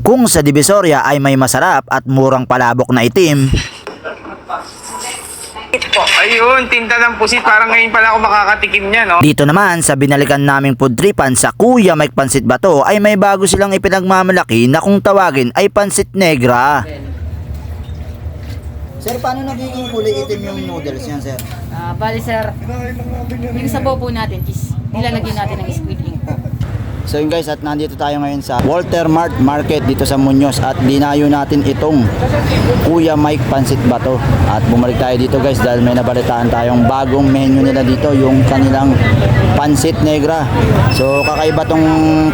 Kung sa Divisoria ay may masarap at murang palabok na itim, Ayun, tinta ng pusit. Parang ngayon pala ako makakatikim niya, no? dito naman sa binalikan naming pudtripan sa Kuya Mike Pansit Bato ay may bago silang ipinagmamalaki na kung tawagin ay Pansit Negra. Sir, paano nagiging kulay itim yung noodles yan, sir? Bali sir, yung sabaw po natin is nilalagyan natin ng squid ink po. So yun guys, at nandito tayo ngayon sa Walter Mart Market dito sa Muñoz at dinayo natin itong Kuya Mike Pansit Bato. At bumalik tayo dito guys dahil may nabalitaan tayong bagong menu nila dito, yung kanilang Pansit Negra. So kakaiba tong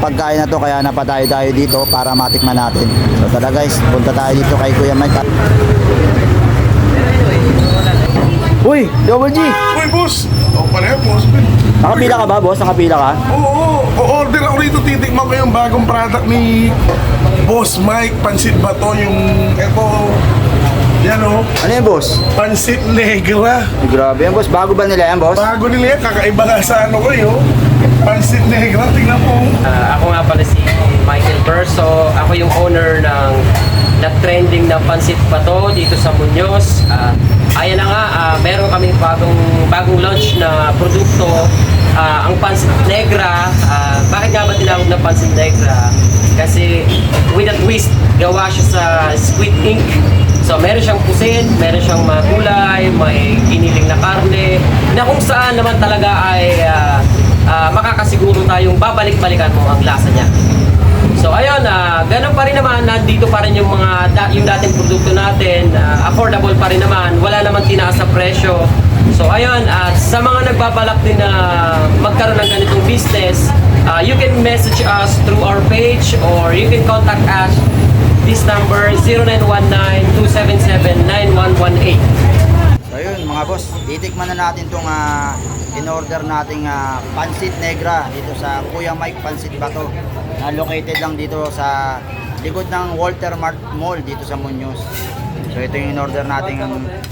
pagkain na to kaya napatayo tayo dito para matikman natin. So tara guys, punta tayo dito kay Kuya Mike. Uy, Double G! Uy, boss! O, pala boss. Nakapila ka ba, boss? Nakapila ka? Oo, o-order ako rito. Titikman ko yung bagong product ni Boss Mike Pansit Bato. Yung, eto, yan o, Ano yan, boss? Pansit Negra. Ay, grabe yan, boss. Bago ba nila yan, boss? Bago nila yan, kakaiba nga sa ano ko yun. Pansit Negra, tingnan mo. Ako nga pala si Michael Berso. Ako yung owner ng trending na Pansit Bato dito sa Muñoz. Ayan na nga, meron kami bagong launch na produkto, ang Pansit Negra. Bakit nga ba tinawag na Pansit Negra? Kasi with a twist, gawa siya sa squid ink. So meron siyang pusin, meron siyang magulay, may giniling na karne, na kung saan naman talaga ay makakasiguro tayong babalik-balikan mo ang lasa niya. So ayun, ganun pa rin naman, nandito pa rin yung yung dating produkto natin, affordable pa rin naman, wala naman tinaas sa presyo. So ayun, at sa mga nagbabalak din na magkaroon ng ganitong business, you can message us through our page or you can contact us this number 0919-277-9118. So yun mga boss, titikman na natin itong in-order nating Pansit Negra dito sa Kuya Mike Pansit Bato, na located lang dito sa likod ng Walter Mart Mall dito sa Muñoz. So ito yung in-order nating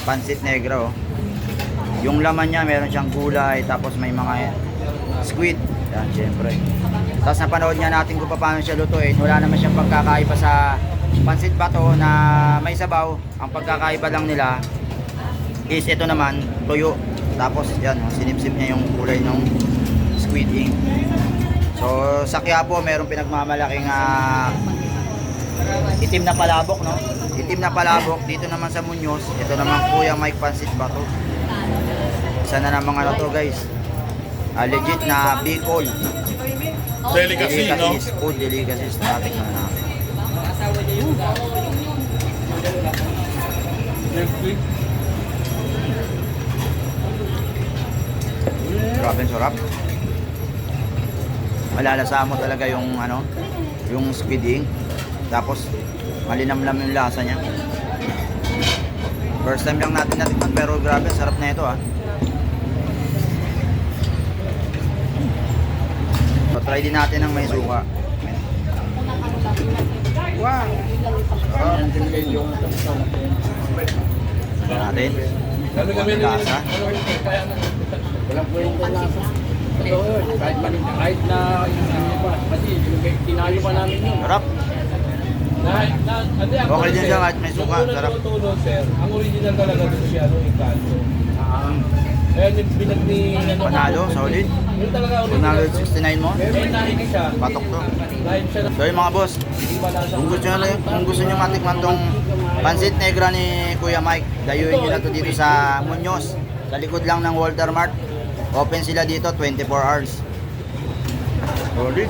Pansit Negra. Oh. Yung laman niya meron siyang gulay, tapos may mga squid. Yan, syempre. Tapos napanood niya natin kung paano siya lutuin. Wala naman siyang pagkakaiba sa Pansit Bato na may sabaw. Ang pagkakaiba lang nila is ito naman, tuyo. Tapos yan, sinipsip niya yung kulay ng squid ink. So sa Quiapo merong pinagmamalaking itim na palabok, no? Itim na palabok. Dito naman sa Muñoz, ito naman Kuya Mike Pansit Bato. Isa na namang ano to guys, legit na Bicol Delicacy, no? food delicacies na natin natin. Grabe ang sarap. Malalasa mo talaga yung ano, yung squid ink. Tapos malinamlam yung lasa niya. First time lang natin natikman pero grabe ang sarap na ito So try din natin ng may suka. Wow. Natin. Lasa. Kahit na tinayo pa namin yun. Sarap. Okay din siya kahit may suka. Sarap. Sir, ang original talaga doon siya, Encanto. Ayan yung binag ni... Panalo, solid. Yun talaga Panalo original. 69 mo. May nahig siya. Patok to. Nahig siya na... So yun mga boss, kung gusto nyo matikman tong Pansit Negra ni Kuya Mike, dayuin nyo na to dito sa Muñoz, sa likod lang ng Walter Mart. Open sila dito 24 hours. Solid.